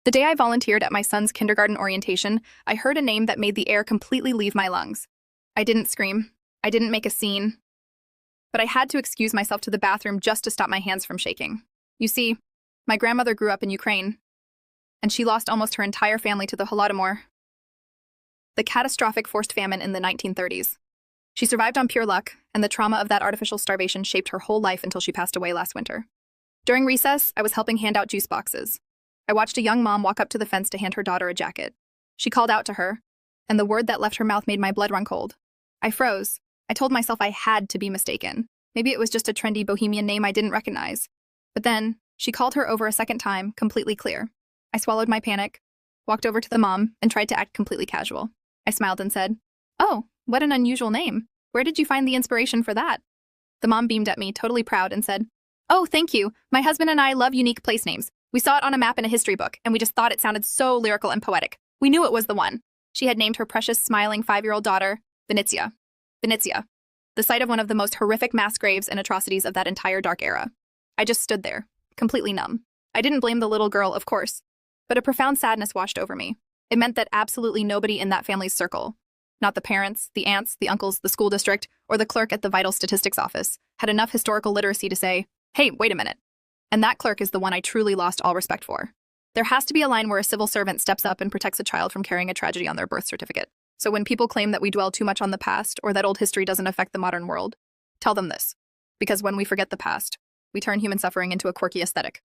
The day I volunteered at my son's kindergarten orientation, I heard a name that made the air completely leave my lungs. I didn't scream. I didn't make a scene. But I had to excuse myself to the bathroom just to stop my hands from shaking. You see, my grandmother grew up in Ukraine, and she lost almost her entire family to the Holodomor, the catastrophic forced famine in the 1930s. She survived on pure luck, and the trauma of that artificial starvation shaped her whole life until she passed away last winter. During recess, I was helping hand out juice boxes. I watched a young mom walk up to the fence to hand her daughter a jacket. She called out to her, and the word that left her mouth made my blood run cold. I froze. I told myself I had to be mistaken. Maybe it was just a trendy bohemian name I didn't recognize. But then, she called her over a second time, completely clear. I swallowed my panic, walked over to the mom, and tried to act completely casual. I smiled and said, "Oh, what an unusual name. Where did you find the inspiration for that?" The mom beamed at me, totally proud, and said, "Oh, thank you. My husband and I love unique place names. We saw it on a map in a history book, and we just thought it sounded so lyrical and poetic. We knew it was the one." She had named her precious, smiling 5-year-old daughter, Venezia. Venezia, the site of one of the most horrific mass graves and atrocities of that entire dark era. I just stood there, completely numb. I didn't blame the little girl, of course, but a profound sadness washed over me. It meant that absolutely nobody in that family's circle, not the parents, the aunts, the uncles, the school district, or the clerk at the vital statistics office, had enough historical literacy to say, "Hey, wait a minute." And that clerk is the one I truly lost all respect for. There has to be a line where a civil servant steps up and protects a child from carrying a tragedy on their birth certificate. So when people claim that we dwell too much on the past or that old history doesn't affect the modern world, tell them this. Because when we forget the past, we turn human suffering into a quirky aesthetic.